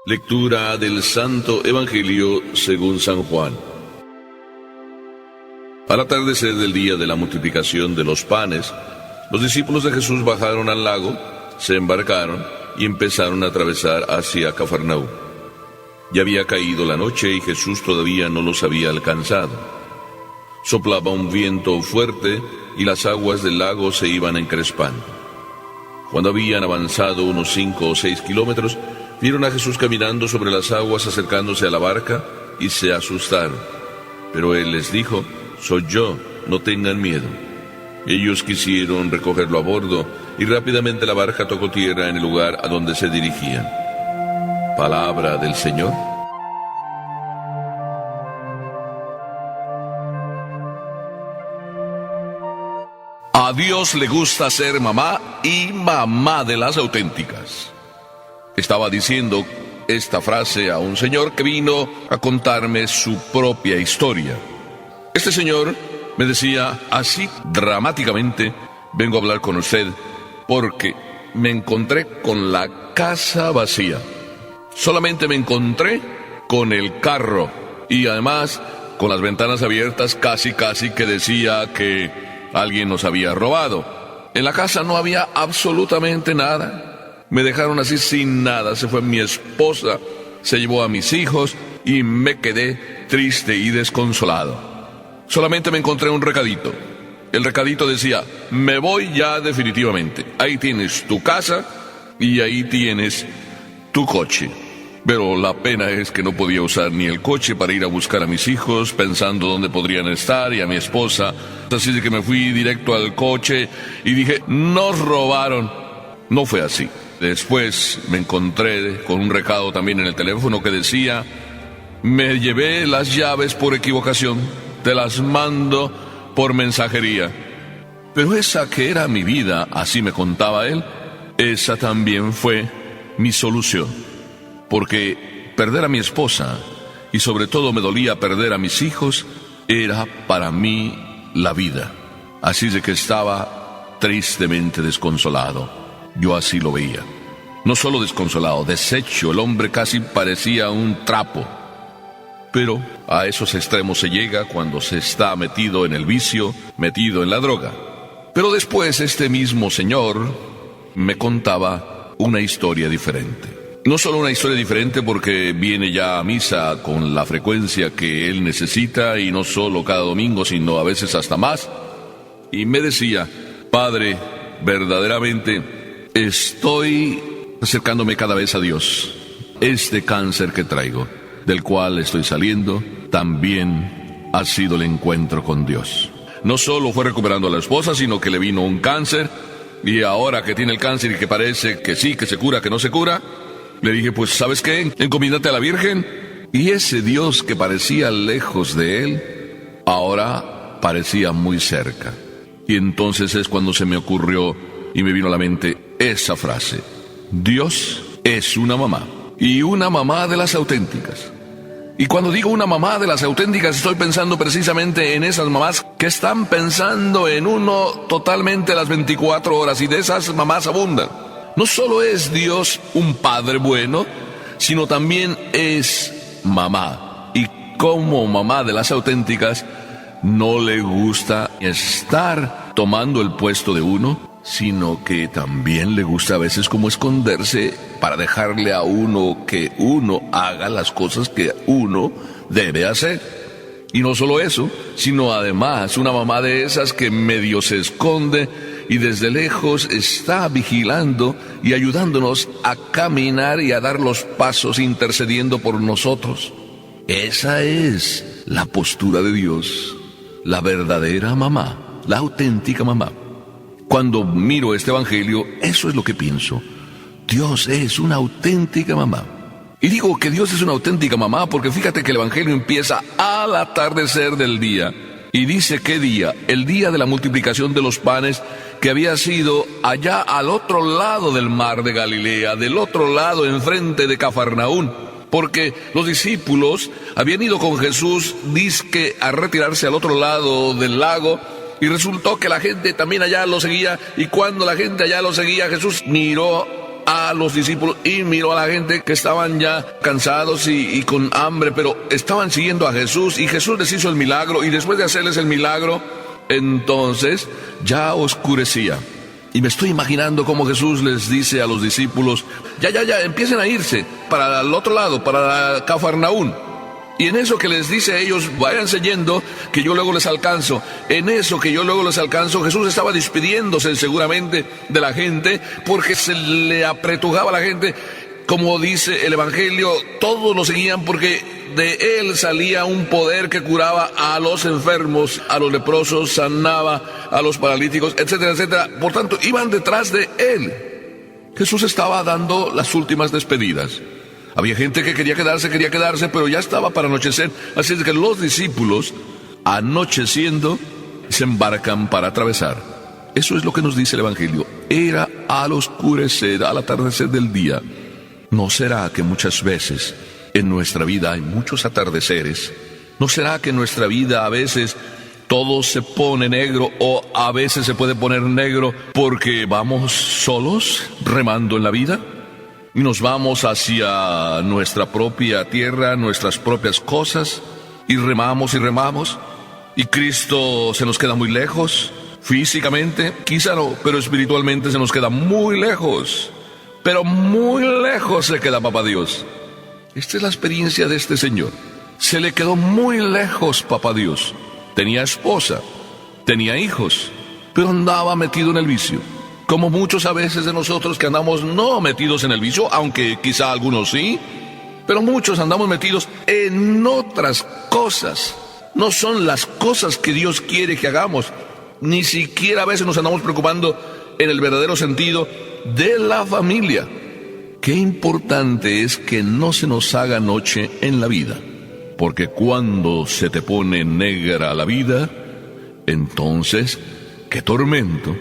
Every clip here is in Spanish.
Lectura del Santo Evangelio según San Juan. Al atardecer del día de la multiplicación de los panes, los discípulos de Jesús bajaron al lago, se embarcaron y empezaron a atravesar hacia Cafarnaúm. Ya había caído la noche y Jesús todavía no los había alcanzado. Soplaba un viento fuerte y las aguas del lago se iban encrespando. Cuando habían avanzado unos 5 o 6 kilómetros, vieron a Jesús caminando sobre las aguas acercándose a la barca y se asustaron. Pero él les dijo: «Soy yo, no tengan miedo». Ellos quisieron recogerlo a bordo y rápidamente la barca tocó tierra en el lugar a donde se dirigían. Palabra del Señor. A Dios le gusta ser mamá y mamá de las auténticas. Estaba diciendo esta frase a un señor que vino a contarme su propia historia. Este señor me decía así dramáticamente: vengo a hablar con usted porque me encontré con la casa vacía. Solamente me encontré con el carro y además con las ventanas abiertas, casi que decía que alguien nos había robado. En la casa no había absolutamente nada. Me dejaron así sin nada. Se fue mi esposa, se llevó a mis hijos y me quedé triste y desconsolado. Solamente me encontré un recadito. El recadito decía: me voy ya definitivamente. Ahí tienes tu casa y ahí tienes tu coche. Pero la pena es que no podía usar ni el coche para ir a buscar a mis hijos, pensando dónde podrían estar, y a mi esposa. Así de que me fui directo al coche y dije: nos robaron. No fue así. Después me encontré con un recado también en el teléfono que decía: me llevé las llaves por equivocación, te las mando por mensajería. Pero esa que era mi vida, así me contaba él, esa también fue mi solución. Porque perder a mi esposa, y sobre todo me dolía perder a mis hijos, era para mí la vida. Así de que estaba tristemente desconsolado. Yo así lo veía. No solo desconsolado, deshecho. El hombre casi parecía un trapo. Pero a esos extremos se llega cuando se está metido en el vicio, metido en la droga. Pero después este mismo señor me contaba una historia diferente. No solo una historia diferente porque viene ya a misa con la frecuencia que él necesita, y no solo cada domingo, sino a veces hasta más. Y me decía: padre, verdaderamente estoy acercándome cada vez a Dios. Este cáncer que traigo, del cual estoy saliendo, también ha sido el encuentro con Dios. No solo fue recuperando a la esposa, sino que le vino un cáncer, y ahora que tiene el cáncer y que parece que sí, que se cura, que no se cura, le dije: pues ¿sabes qué? Encomídate a la Virgen. Y ese Dios que parecía lejos de él, ahora parecía muy cerca. Y entonces es cuando se me ocurrió y me vino a la mente esa frase: Dios es una mamá, y una mamá de las auténticas. Y cuando digo una mamá de las auténticas, estoy pensando precisamente en esas mamás que están pensando en uno totalmente las 24 horas, y de esas mamás abundan. No solo es Dios un padre bueno, sino también es mamá. Y como mamá de las auténticas, no le gusta estar tomando el puesto de uno, sino que también le gusta a veces como esconderse para dejarle a uno que uno haga las cosas que uno debe hacer. Y no solo eso, sino además una mamá de esas que medio se esconde y desde lejos está vigilando y ayudándonos a caminar y a dar los pasos, intercediendo por nosotros. Esa es la postura de Dios, la verdadera mamá, la auténtica mamá. Cuando miro este evangelio, eso es lo que pienso. Dios es una auténtica mamá. Y digo que Dios es una auténtica mamá porque fíjate que el evangelio empieza al atardecer del día. Y dice: ¿qué día? El día de la multiplicación de los panes, que había sido allá al otro lado del mar de Galilea, del otro lado, enfrente de Cafarnaúm. Porque los discípulos habían ido con Jesús, dizque a retirarse al otro lado del lago, y resultó que la gente también allá lo seguía, y cuando la gente allá lo seguía, Jesús miró a los discípulos y miró a la gente que estaban ya cansados y con hambre, pero estaban siguiendo a Jesús, y Jesús les hizo el milagro, y después de hacerles el milagro, entonces ya oscurecía. Y me estoy imaginando cómo Jesús les dice a los discípulos: ya, empiecen a irse para el otro lado, para Cafarnaún. Y en eso que les dice a ellos: váyanse yendo, que yo luego les alcanzo. En eso que yo luego les alcanzo, Jesús estaba despidiéndose seguramente de la gente, porque se le apretujaba a la gente. Como dice el Evangelio, todos lo seguían porque de él salía un poder que curaba a los enfermos, a los leprosos, sanaba a los paralíticos, etcétera, etcétera. Por tanto, iban detrás de él. Jesús estaba dando las últimas despedidas. Había gente que quería quedarse, pero ya estaba para anochecer. Así es que los discípulos, anocheciendo, se embarcan para atravesar. Eso es lo que nos dice el Evangelio. Era al oscurecer, al atardecer del día. ¿No será que muchas veces en nuestra vida hay muchos atardeceres? ¿No será que en nuestra vida a veces todo se pone negro, o a veces se puede poner negro porque vamos solos remando en la vida? Y nos vamos hacia nuestra propia tierra, nuestras propias cosas, y remamos, y Cristo se nos queda muy lejos. Físicamente, quizá no, pero espiritualmente se nos queda muy lejos. Pero muy lejos se queda Papá Dios. Esta es la experiencia de este señor. Se le quedó muy lejos Papá Dios. Tenía esposa, tenía hijos, pero andaba metido en el vicio. Como muchos a veces de nosotros que andamos no metidos en el vicio, aunque quizá algunos sí, pero muchos andamos metidos en otras cosas. No son las cosas que Dios quiere que hagamos. Ni siquiera a veces nos andamos preocupando en el verdadero sentido de la familia. Qué importante es que no se nos haga noche en la vida, porque cuando se te pone negra la vida, entonces, qué tormento.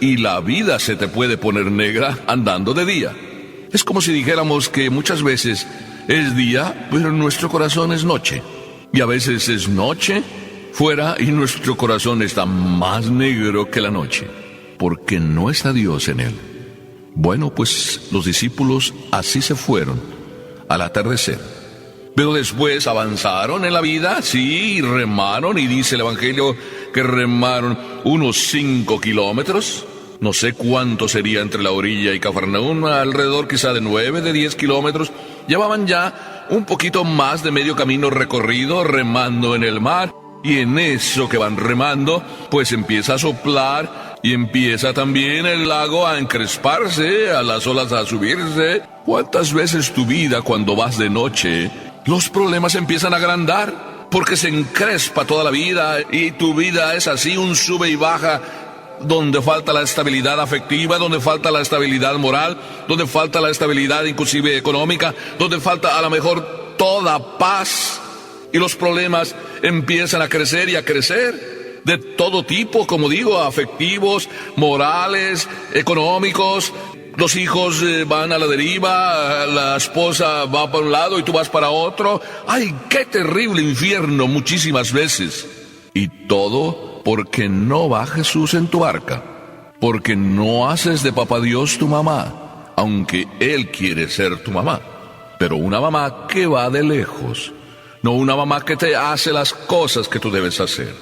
Y la vida se te puede poner negra andando de día. Es como si dijéramos que muchas veces es día, pero en nuestro corazón es noche. Y a veces es noche fuera y nuestro corazón está más negro que la noche, porque no está Dios en él. Bueno, pues los discípulos así se fueron al atardecer. Pero después avanzaron en la vida, sí, remaron, y dice el Evangelio que remaron unos 5 kilómetros. No sé cuánto sería entre la orilla y Cafarnaún, alrededor quizá de 9, de 10 kilómetros. Llevaban ya un poquito más de medio camino recorrido, remando en el mar. Y en eso que van remando, pues empieza a soplar, y empieza también el lago a encresparse, a las olas a subirse. ¿Cuántas veces tu vida, cuando vas de noche, los problemas empiezan a agrandar? Porque se encrespa toda la vida, y tu vida es así, un sube y baja, donde falta la estabilidad afectiva, donde falta la estabilidad moral, donde falta la estabilidad inclusive económica, donde falta a lo mejor toda paz. Y los problemas empiezan a crecer y a crecer, de todo tipo, como digo, afectivos, morales, económicos. Los hijos van a la deriva, la esposa va para un lado y tú vas para otro. ¡Ay, qué terrible infierno muchísimas veces! Y todo porque no va Jesús en tu barca, porque no haces de Papá Dios tu mamá, aunque Él quiere ser tu mamá, pero una mamá que va de lejos. No una mamá que te hace las cosas que tú debes hacer.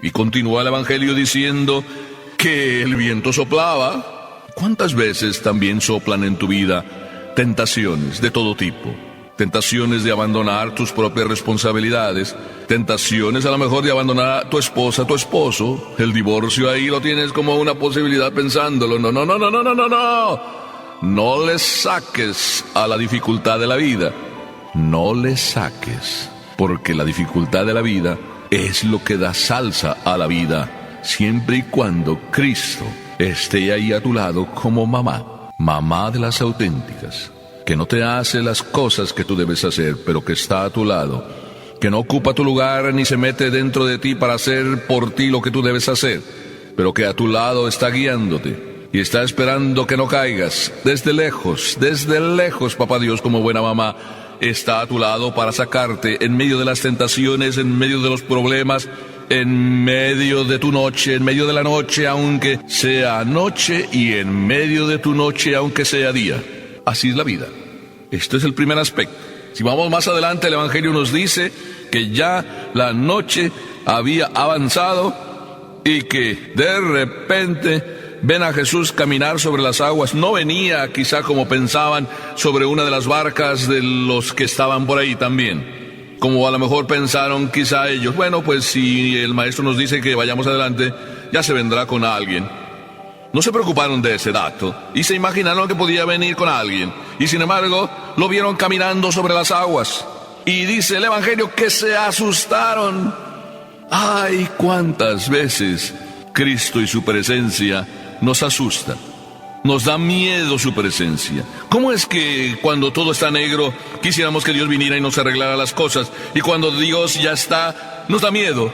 Y continúa el Evangelio diciendo que el viento soplaba. ¿Cuántas veces también soplan en tu vida tentaciones de todo tipo? Tentaciones de abandonar tus propias responsabilidades. Tentaciones a lo mejor de abandonar a tu esposa, a tu esposo. El divorcio ahí lo tienes como una posibilidad pensándolo. No. No le saques a la dificultad de la vida. No le saques, porque la dificultad de la vida es lo que da salsa a la vida, siempre y cuando Cristo esté ahí a tu lado como mamá de las auténticas, que no te hace las cosas que tú debes hacer, pero que está a tu lado, que no ocupa tu lugar ni se mete dentro de ti para hacer por ti lo que tú debes hacer, pero que a tu lado está guiándote y está esperando que no caigas. Desde lejos, Papá Dios, como buena mamá, está a tu lado para sacarte en medio de las tentaciones, en medio de los problemas, en medio de tu noche, en medio de la noche, aunque sea noche, y en medio de tu noche, aunque sea día. Así es la vida. Este es el primer aspecto. Si vamos más adelante, el Evangelio nos dice que ya la noche había avanzado y que de repente ven a Jesús caminar sobre las aguas. No venía quizá como pensaban sobre una de las barcas de los que estaban por ahí también, como a lo mejor pensaron quizá ellos. Bueno, pues si el maestro nos dice que vayamos adelante, ya se vendrá con alguien. No se preocuparon de ese dato y se imaginaron que podía venir con alguien, y sin embargo lo vieron caminando sobre las aguas. Y dice el Evangelio que se asustaron. ¡Ay, cuántas veces Cristo y su presencia nos asusta! Nos da miedo su presencia. ¿Cómo es que cuando todo está negro quisiéramos que Dios viniera y nos arreglara las cosas, y cuando Dios ya está, nos da miedo?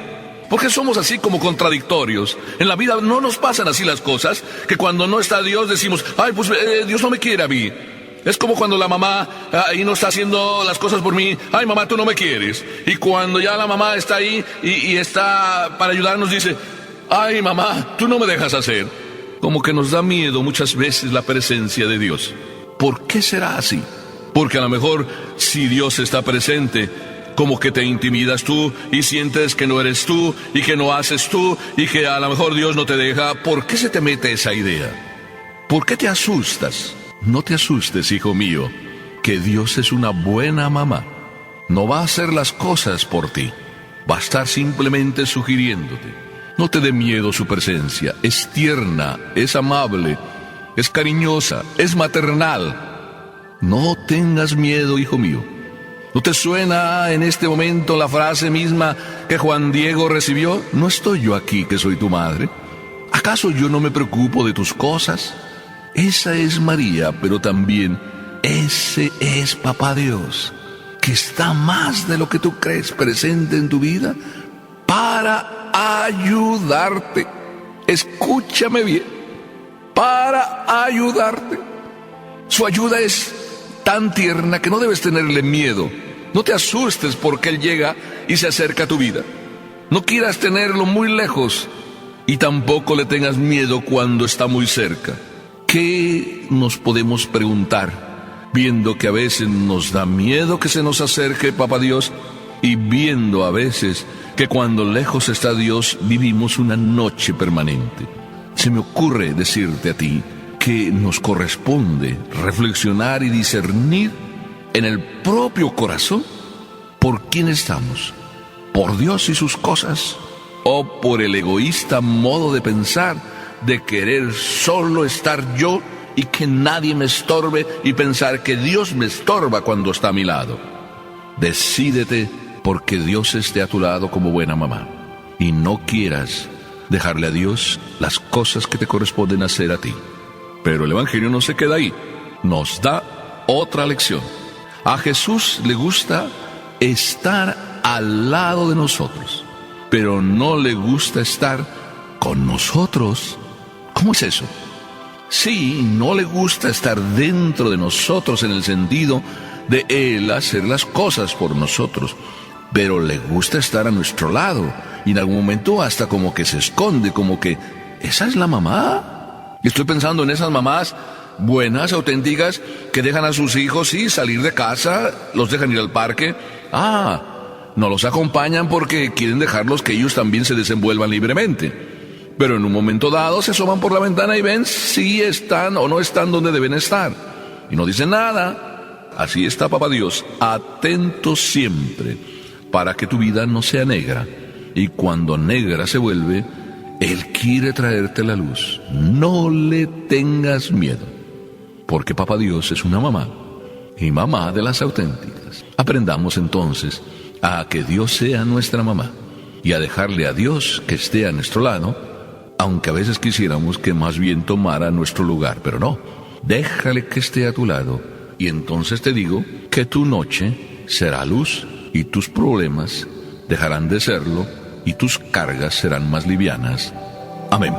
Porque somos así como contradictorios. En la vida no nos pasan así las cosas, que cuando no está Dios decimos, ay, pues Dios no me quiere a mí. Es como cuando la mamá ahí no está haciendo las cosas por mí, ay mamá, tú no me quieres. Y cuando ya la mamá está ahí y está para ayudarnos, dice, ay mamá, tú no me dejas hacer. Como que nos da miedo muchas veces la presencia de Dios. ¿Por qué será así? Porque a lo mejor si Dios está presente, como que te intimidas tú y sientes que no eres tú y que no haces tú y que a lo mejor Dios no te deja. ¿Por qué se te mete esa idea? ¿Por qué te asustas? No te asustes, hijo mío, que Dios es una buena mamá. No va a hacer las cosas por ti, va a estar simplemente sugiriéndote. No te dé miedo su presencia. Es tierna, es amable, es cariñosa, es maternal. No tengas miedo, hijo mío. ¿No te suena en este momento la frase misma que Juan Diego recibió? ¿No estoy yo aquí que soy tu madre? ¿Acaso yo no me preocupo de tus cosas? Esa es María, pero también ese es Papá Dios, que está más de lo que tú crees presente en tu vida para ayudarte. Escúchame bien, para ayudarte. Su ayuda es tan tierna que no debes tenerle miedo. No te asustes porque Él llega y se acerca a tu vida. No quieras tenerlo muy lejos y tampoco le tengas miedo cuando está muy cerca. ¿Qué nos podemos preguntar viendo que a veces nos da miedo que se nos acerque Papá Dios, y viendo a veces que cuando lejos está Dios vivimos una noche permanente? Se me ocurre decirte a ti que nos corresponde reflexionar y discernir en el propio corazón por quién estamos, por Dios y sus cosas, o por el egoísta modo de pensar de querer solo estar yo y que nadie me estorbe, y pensar que Dios me estorba cuando está a mi lado. Decídete porque Dios esté a tu lado como buena mamá, y no quieras dejarle a Dios las cosas que te corresponden hacer a ti. Pero el Evangelio no se queda ahí, nos da otra lección. A Jesús le gusta estar al lado de nosotros, pero no le gusta estar con nosotros. ¿Cómo es eso? Sí, no le gusta estar dentro de nosotros en el sentido de Él hacer las cosas por nosotros, pero le gusta estar a nuestro lado, y en algún momento hasta como que se esconde, como que esa es la mamá. Estoy pensando en esas mamás buenas, auténticas, que dejan a sus hijos, sí, salir de casa, los dejan ir al parque. No los acompañan porque quieren dejarlos que ellos también se desenvuelvan libremente. Pero en un momento dado se asoman por la ventana y ven si están o no están donde deben estar, y no dicen nada. Así está Papá Dios, atento siempre para que tu vida no sea negra, y cuando negra se vuelve, Él quiere traerte la luz. No le tengas miedo, porque Papá Dios es una mamá, y mamá de las auténticas. Aprendamos entonces a que Dios sea nuestra mamá y a dejarle a Dios que esté a nuestro lado, aunque a veces quisiéramos que más bien tomara nuestro lugar, pero no. Déjale que esté a tu lado, y entonces te digo que tu noche será luz, y tus problemas dejarán de serlo, y tus cargas serán más livianas. Amén.